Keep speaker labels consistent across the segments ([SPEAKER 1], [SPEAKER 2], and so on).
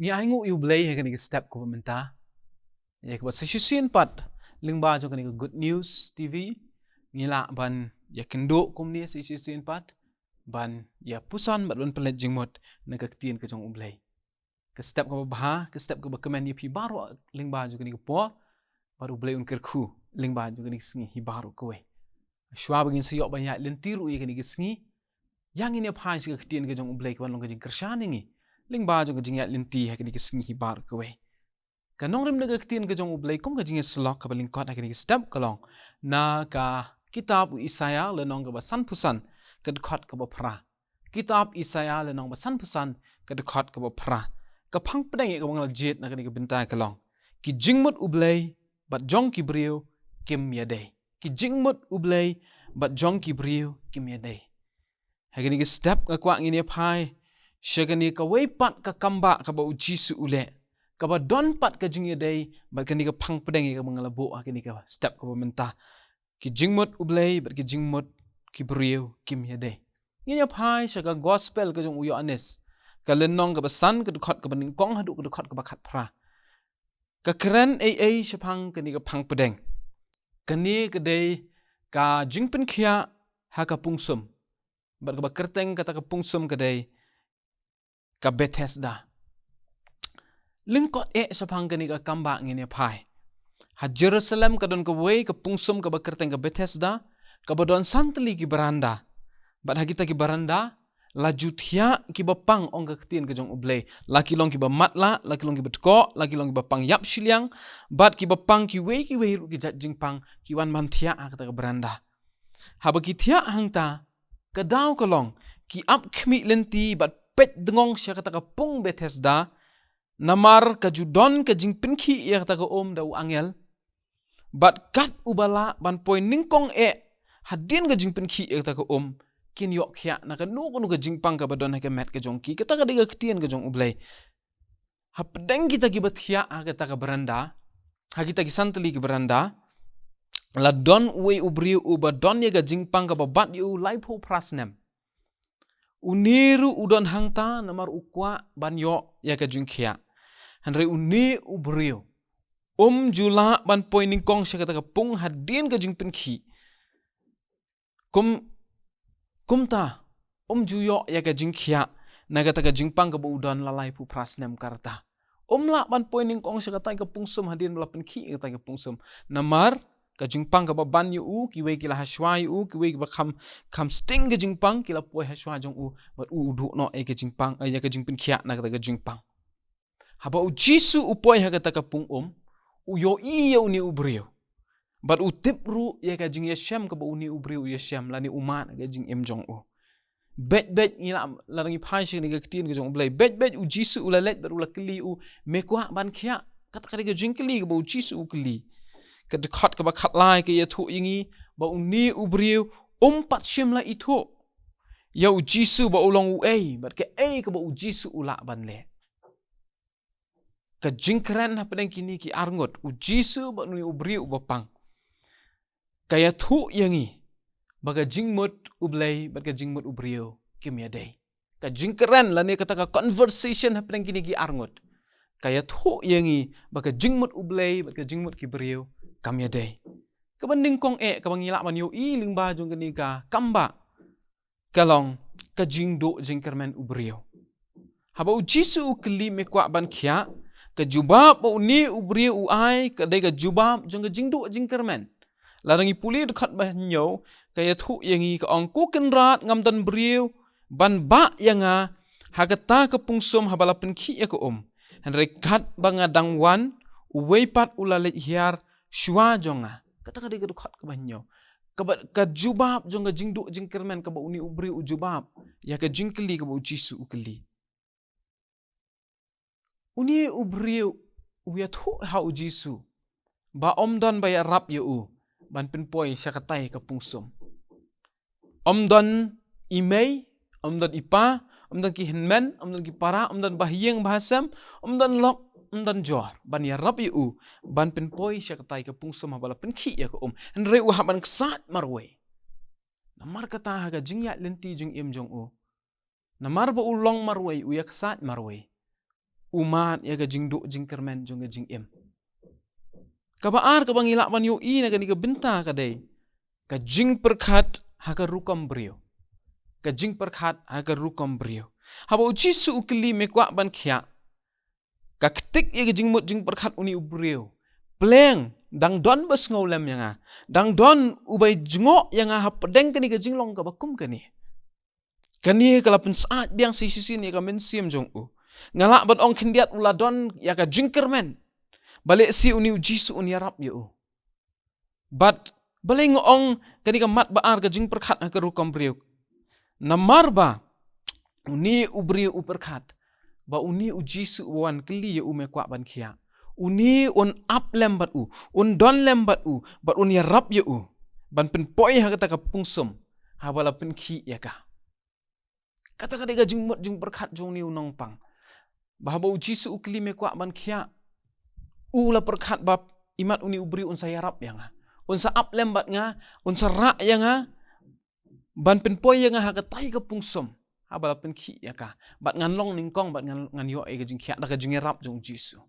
[SPEAKER 1] ngi aingu yu blay he kani step ko menta ya ko sa shisin pat lingba jo kani good news tv ngila ban ya kendo komni sa shisin pat ban ya pusan bat ban pelet jingmot na ka tien ka jong blay ka step ko bah ka step ko ba kemen yi pi baru lingba jo kani ko po baru blay un kerku lingba jo kani sngi hi baru ko we shwa bagin sa yo ban ya lentiru ye kani sngi yang ini phai si ka tien ka jong blay ko ban long ka jing kershan ngi lingba jo ka jing ya lenti ha kani sngi hi baru ko we ka nong rim naga ketien ka jong ublay kong ka jinge slok ka baling kot akini step kalong na ka kitab Isaya le nong ka ba san pusan ka kot ka ba pra kitab Isaya le nong ba san pusan ka kot ka ba pra ka phang pedang ka bang jet na kani ka bintai kalong ki jingmut ublay bat jong ki brio kim ya day ki jingmut ublay bat jong ki brio kim ya day hakini ka step ka kwa ngini phai shagani ka way pat ka kamba ka ba ujisu ule kaba don pat ka jing day bat kani ka phang pedang ka mangala bo kani ka step ka menta ki jingmot ublay bat ki jingmot ki brio kim ya day nginya phai shaga gospel ka jong uyo anes ka lenong ka basan ka khot ka baning kong hadu ka khot ka bakhat phra ka kran ai shapang kani ka phang pedang kani ka day ka jingpen khia ha ka pungsum bat ka kerteng ka ta ka pungsum ka day ka Bethesda lingkot sapang kani ka kamba ngini phai ha Jerusalem ka don ka way ka pungsum ka bakerteng ka Bethesda ka badon santli ki baranda bat hagita ki baranda la juthia ki bapang ong ka ktien ka jong ublay laki long ki ba matla laki long ki batko laki long ki bapang yap shiliang bat ki bapang ki way ru ki jat jingpang ki wan man thia ka ta ka baranda ha ba ki thia hangta ka daw ka long ki ap khmi lenti bat pet dengong sya ka ta ka pung Bethesda namar ka judon ka jing pinki ya ta ka da u angel bat kat ubala ban point ningkong hadin ka jing pinki ya ta ka kin yok khya na ka nu ka jing pang ka badon ka met ka jong ki ka ta ka diga ktien ka jong ublay ha pedang kita ki bathia ka ta ka beranda ha kita ki santli ki beranda la don we ubri u badon ya ka jing pang ka babat yu laipo prasnem uniru udon hangta namar ukwa ban yo ya ka jing khya hanre uni ubrio jula ban poining kong siya kata pung hadin ka jing pinki kumta juyo ya ka jing khya na kata ka jing pang ka udon lalai pu prasnem karta la ban poining kong siya kata ka pungsum hadin la pinki kata ka pungsum namar ka jing pang ka ban yu ki we kila haswa yu ki we ba kham sting ka jing pang kila poi haswa jong bat du no ka jing pang ya ka jing pinki na kata ka jing pang haba jisu upoi ha kata ka pung uyo iyo ni ubrio bat utip ru ya ka jing yeshem ka ba uni ubrio yeshem lani umat ka jing jong bet ngila larangi phai shi ni ka ktien ka jong blai bet u jisu ulalet baru la kli mekwa ban khia kata ka jing kli ka ba jisu kli ka khot ka ba khat lai ka ya thu yingi ba uni ubrio pat shim la itho ya u jisu ba ulong bat ka ka ba u jisu ula ban le ka jingkran na pedang kini ki arngot u jisu ba nui ubri u bapang kaya thu yangi baga jingmut ublay baga jingmut ubrio kim ya day ka jingkran la ne kata ka conversation na pedang kini ki arngot kaya thu yangi baga jingmut ublay baga jingmut ki brio kam ya day ka banding kong ka bangila man yo lingba jong kani ka kamba kalong ka jingdo jingkerman ubrio haba u jisu kli me kwa ban khia ka jubab ba uni ubri u ai ka dai ka jubab jong ka jingdu jingkermen la rangi puli dekat ba nyo ka ya thu yangi ka ong ku kenrat ngam dan briu ban ba yanga hagata ka pungsum habala penki ya ka han rekat banga dangwan uweipat ulale hiar shwa jonga kata ka dai ka dekat ka ba nyo ka jubab jong ka jingdu jingkermen ka ba uni ubri u jubab ya ka jingkeli ka ba ujisu ukeli uni ubriu uya thu ha ujisu ba omdon ba ya rap yu ban pinpoint syakatai ka pungsum omdon imei omdon ipa omdon ki hinmen omdon ki para omdon bahyeng bahasam omdon lok omdon jor ban ya rap yu ban pinpoint syakatai ka pungsum habala pinki ya ka nre u ha ban ksat marwe namar kata ha ga jingya lenti jing jong namar ba ulong marwe u ya ksat marwe umat ya ka jing do jing kermen jong jing im. Kabaar ka bangilak ban yo i na ka ni ka benta ka day. Ka jing perkat ha ka rukam brio. Ka jing perkat ha ka rukam brio. Haba uji su ukli me kwa ban kya. Ka ketik ya ka jing mut jing perkat uni ubrio. Pleng dang don bas ngolem yang dang don ubay jngok yang hap pedeng ka ni ka jing long ka bakum ka ni. Kani kala pen saat biang sisi ni ka men sim jong u. Ngalak ban ong kindiat uladon ya ka jing kermen. Balik si uni uji su uni arab yo. But balik ngong kani ka mat baar ka jing perkat ha ka rukam brio. Namar ba uni ubrio uperkat. Ba uni uji su wan kli ya ume kwa ban kia. Uni un up lembat u. Un don lembat u. Bat uni arab yo u. Ban pen poi ha kata ka pungsum. Ha bala pen ki ya ka. Kata ka dega jing mut jing perkat jong ni unong pang. Bahaba uji su ukli me kwa ban kia. Ula perkat bab imat uni ubri unsa yarap yang unsa up lembat nga unsa ra yang ban penpoy yang ha katai ka pungsum habala pen ki ya ka bat ngan long ning kong bat ngan yo e jing kya da ka jing yarap jong jisu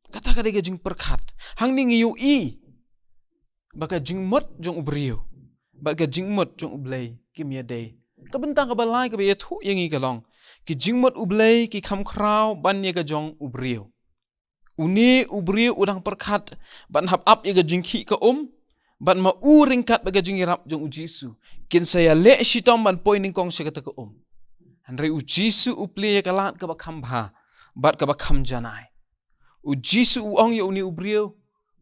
[SPEAKER 1] kata ka de jing perkat hang ning yu i baka jing mut jong ubriu bat ka jing mut jong ublay kimya day ka bentang ka balai ka be thu yang i ka long ki jing mut ublay ki kham kraw ban ye ka jong ubriu. Uni ubri udang perkat ban hap up ya jingki ka ban ma u ringkat baga jingirap jong ujisu kin saya le shitom ban poining kong sekata ka hanre ujisu upli ya kalat ka bakam bha bat ka bakam janai ujisu uong ya uni ubri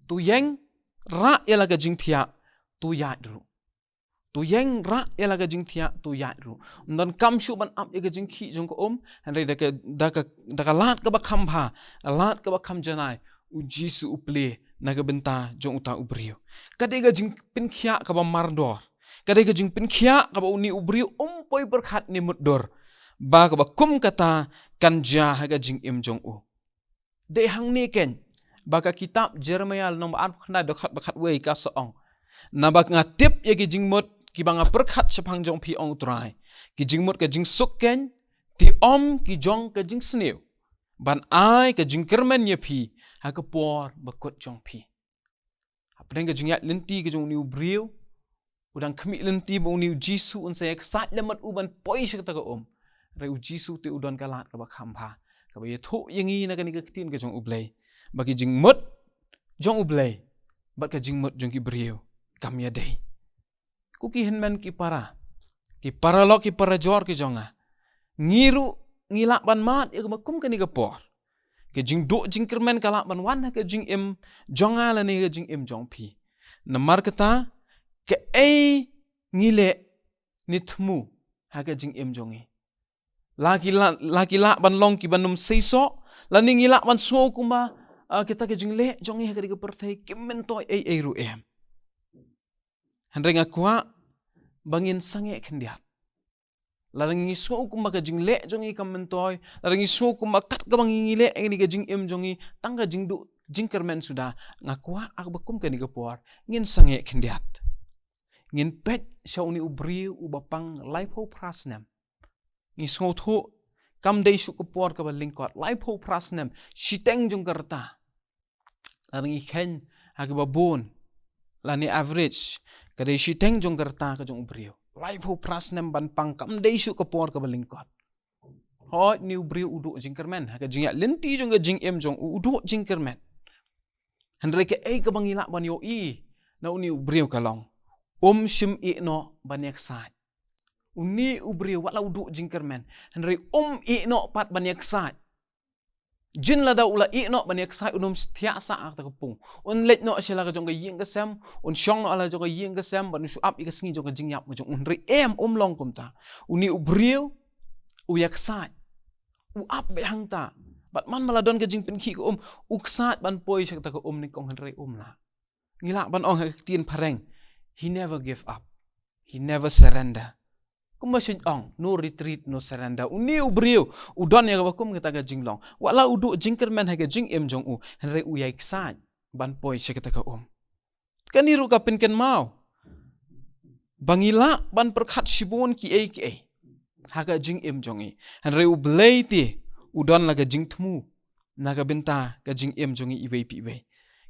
[SPEAKER 1] tu yang ra ya laga jingtia tu ya dru tu yang ra ya laga jingtia tu ya dru dan kam shu ban up ya jingki jong ka hanre da ka lat ka bakam bha lat ka bakam janai ujisu upli naga benta jong uta ubrio kadega jing pin khia ka ba mardor kadega jing pin khia ka ba uni ubrio poi berkhat ni mudor ba ka ba kum kata kanja haga jing im jong u de hang ni ken ba ka kitab Jeremia nomor 4 khna dokhat bakhat wei ka soong na ba ngatip ya ki jing mut ki banga berkhat sepang jong pi ong trai ki jing mut ka jing suk ken ti ki jong ka jing sneu ban ai ka jing kermen ye pi ha ka por bakot jong pi apeng ka jing ya lenti ka jong ni ubrio udang kemi lenti bo ni jisu un saya sat lemat uban poi shik ta ka re jisu te udon kalat ka ba khamba ka ba ye tho yengi na ka ni ka tin ka jong ublay bagi jing mut jong ublay bat ka jing mut jong ki brio kam ya dei kuki henman ki para lo ki para jor ki jonga ngiru ngilak ban mat ya makum ka ni ka por ke jing do jing kermen kalak ban wan ka jing im jonga la ni ka jing im jong pi namar kata ke ngile nithmu ha ka jing im jongi laki la ban long ki banum seiso la ni ngilak ban suo kuma kita ke jing le jongi ha ka di ka perthai kimmen to ru em handreng akwa bangin sange kendiat larang ngi so kum ka jing le jongi kam mentoy larang ngi so kum kat ka bangi le ngi ka jing im jongi tangga jing du jing kermen sudah ngakwa ak bakum ka ni ka por ngin sange kendiat ngin pet shauni ubri ubapang life ho prasnem ngi so tho kam dei su ka por ka lingkot life ho prasnem shiteng jong karta larang ngi ken ak babon lani average kadai shiteng jong karta ka jong ubrio life ho prasnem ban pangkam dei su ka por ka balingkot hoi ni ubrio udu jingkermen ha ka jingya lenti jong ka jing em jong udu jingkermen handre ke ka bangila ban yo na uni ubrio kalong shim no banyak sai uni ubrio wala udu jingkermen handre no pat banyak sai jin la da ula no banyak sai unum setia sa ak ta kapung un let no sila ka jong ka ying ka sem un shong no ala jong ka ying ka sem ban su ap ikas ngi jong ka jing yap jong un re long kumta uni ubrio uyak sai u ap be hang ta bat man maladon ka jing pin ki ko uksat ban poi shak ta ka ni kong hanre la ngila ban ong ha tien pareng he never give up he never surrender kumasin ong no retreat no surrender uni ubrio udon ya bakum kita ga jinglong wala udu jingkermen ha ga jing em jong u henre u yai ksan ban poi sekata ka kaniru ka pin ken mau bangila ban perkhat shibun ki ha ga jing em jong i henre u blei ti udon laga jing thmu naga benta ka jing em jongi iwe pi iwe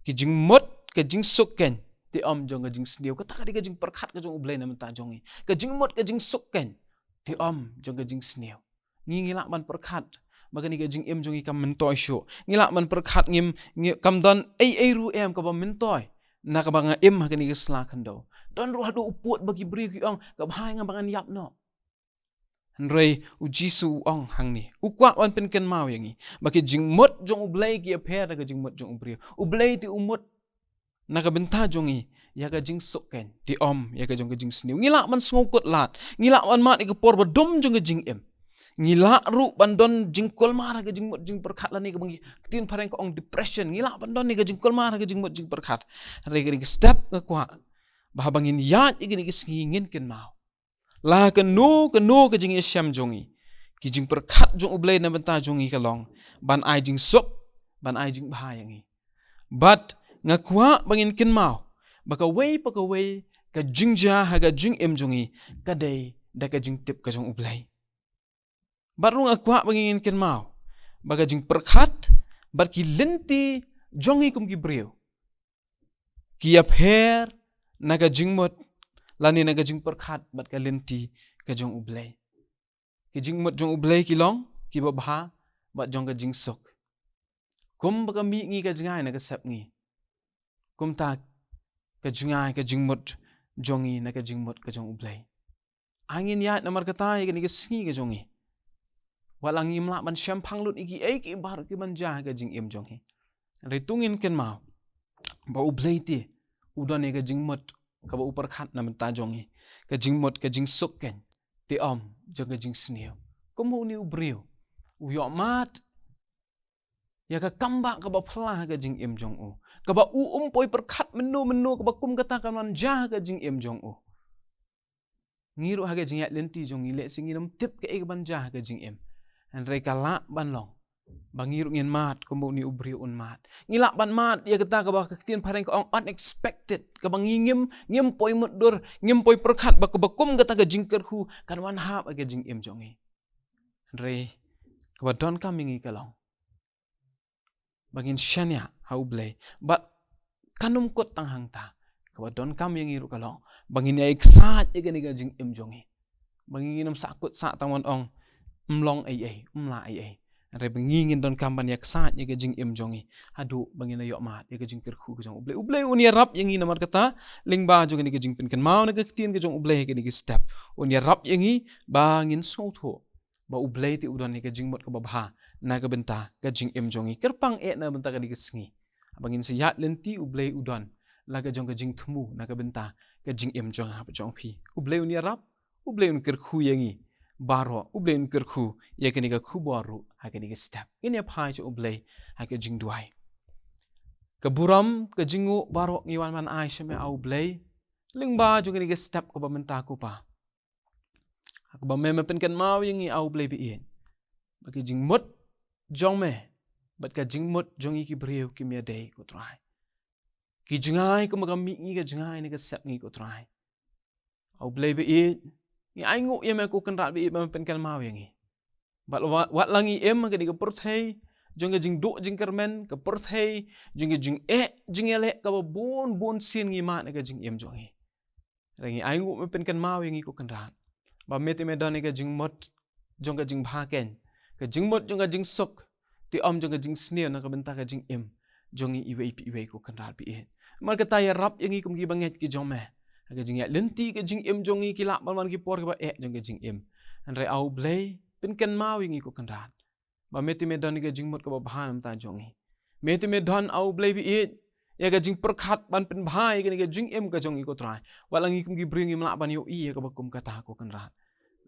[SPEAKER 1] ki jing mot ka jing sukken ti om jong ka jing sniu ka takadi ka jing perkhat ka jong ublay na menta jongi ka jing mot ka jing sukken ti om jong ka jing sniu ngilak man perkhat magani ka jing em jongi kam mentoi sho ngilak man perkhat ngim kam don ai ru em ka ba mentoi na ka banga em magani ka slakan do don ruh do uput bagi beri ki ong ka bhai nga bangan yap no Rei u Jisu ong hang ni. Ukwa wan pen ken mau yangi. Baki jing mot jong ublay ki apher na ka jing mot jong ubriyo. Ublay ti umot na ka benta jongi. Ya ka jing sokken. Ti om ya ka jong ka jing sniw. Ngila man sngokot lat. Ngila man mat ikapor ba dom jong ka jing em. Ngila ru bandon jing kolmar ka jing mot jing perkhat la ni ka bangi. Tin pareng ko ong depression. Ngila bandon ni ka jing kolmar ka jing mot jing perkhat. Rei ka step ka kwa. Bahabangin yat igini kisngingin ken mau. La kenu ke jing yesham jongi ki jing perkhat jong ublay na benta jongi kalong ban ai jing sok ban ai jing bahayangi but ngakwa bangin kin mau baka wei ka jing ja haga jing em jongi kadai da ka jing tip ka jong ublay baru ngakwa bangin kin mau baka jing perkhat bat ki lenti jongi kum ki breu ki apher naga jing mot lani naga jing perkhat bat ka lenti ka jong ublay ki jing mot jong ublay ki long ki babha bat jong ka jing sok kum baka mi ngi ka jingai naga sep ngi kum ta ka jingai ka jing mot jongi naga jing mot ka jong ublay angin ya namar kata ya ni ka sngi ka jongi walangi mla ban shampang lut iki ai ki bar ki ban ja ka jing em jongi ritungin ken mau ba ublay ti udon ka jing mot ka ba upar khat na menta jongi ka jing mot ka jing sok ken ti om jong ka jing sniu kumu ni ubriu u yo mat ya ka kamba ka ba phla ka jing em jong u ka ba u poi per khat menu ka ba kum kata ka man ja ka jing em jong u ngiru ha ka jing ya lenti jong ile singinom tip ka e ban ja ka jing em an re ka la ban long bangiru ngin mat kumu ni ubri un mat ngilak ban mat ya kata ka ba ketien pareng ka unexpected ka bang ngim poi mudur ngim poi perkhat ba kum kata ka jingker hu kan wan hap ka jing em jongi re ka ba don coming ka long bangin shania ha ublay but kanum kot tang hang ta ka ba don kam yang iru ka long bangin ya exat ya ka jing em jongi bangin nginam sakut sa tang wan ong mlong ai umla ai re bengingin don kamban yak saat ya jing em jongi hadu bangina yok mat ya jing kerku ke jong ublay unia rap yang ina mar kata lingba jong ni jing pin kan mau na ketien ke jong ublay ke ni step unia rap yang i bangin sotho ba ublay ti udon ni jing mot ka babha na ka benta ka jing em jongi kerpang e na benta ka ni sngi bangin siyat lenti ublay udon la ka jong ka jing thmu na ka benta ka jing em jong ha jong phi ublay unia rap ublay un kerku yang i baro ublen kerku ya kini ka kubaru ha kini ka step ini apa je ublay ha ka jing duai ka buram ka jingu baro ngiwan man ai sheme au ublay lingba ju kini ka step ko ba menta ku pa ha ba me pen kan mau yang i au ublay bi in ba ki jing mot jong me bat ka jing mot jong i ki breu ki me day ko try ki jingai ko magami ngi ka jingai ni ka step ngi ko try au ublay bi in ni aingu em ko kan rat bi ban pen kan mau yang i bat wat langi em ka di ka perthai jong ka jing do jing kermen ka perthai jing ele ka ba bon sin ngi ma ka jing em jong i rangi aingu me pen kan mau yang i ko kan rat ba meti me don ka jing mot jong ka jing bha ken ka jing mot jong ka jing sok ti om jong ka jing sneo na ka benta ka jing em jong i iwe ko kan rat bi mar ka ta ya rap yang i kum gi banget ki jong me ka jing ya lenti ka jing em jong i ki lak man ki por ka ba jong ka jing em an re au blay pen kan mau yang i ko kan rat ba meti me don ka jing mot ka ba bhan ta jong i meti me don au blay bi ya ka jing perkhat ban pen bhai ka jing em ka jong i ko trai walang i kum gi bring i mlak ban yo i ka ba kum kata ko kan rat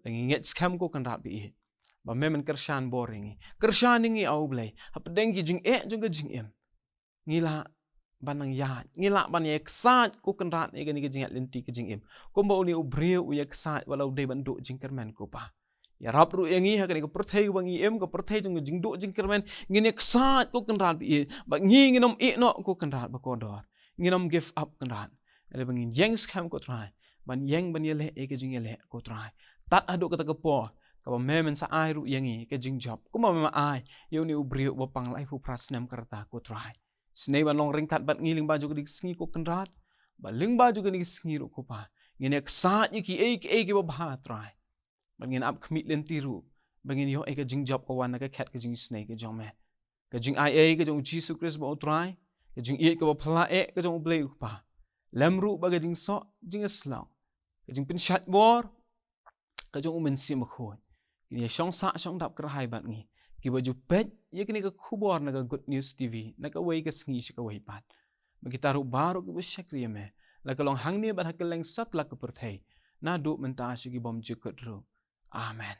[SPEAKER 1] langi nget scam ko kan rat bi ba memen kershan boring kershan ngi au blay hap deng ki jing jong ka jing em ngila banang ya ngila ban ya eksat ko kan rat ni ka jing lenti ka jing em ko ba uni ubriu u ya eksat walau de ban do jing kermen ko pa ya rap ru yang i ha ka perthai bangi em ka perthai jong jing do jing kermen ngin eksat ko kan rat bi ba nginom no ko kan rat ba ko dor nginom give up kan rat ele bangin yang scam ko try ban yang ban yele ka jing yele ko try tat adu ka ta ko po Kapa memen sa ai ru yangi ke jing job. Kuma mema ai yo ni ubriu bapang lai pu prasnem karta ko try. Snei ban long ring tat bat ngiling baju ke sngi ko kendrat. Baling baju ke sngi ru ko pa. Ngene ksat ki e ba try. Bangin ap kmit len tiru. Bangin yo ke jing job ko wan ke kat ke jing snei ke jong me. Ke jing ai ke jong Jesus Christ ba try. Ke jing ke ba phla ke jong blei pa. Lamru ba ke jing so jing slang. Ke jing pin shat bor. Ke jong men sim khoi. Kini shong sa shong dap kerhai bat ngi. Ki baju pet ye kini ke khubor na Good News TV na ka wei ke sngi shi ka wei pat. Bagi taruh baru ke besyak me. La ka long hang ni bat hakeleng sat la ke perthai. Na du menta shi ki bom jukut ru. Amen.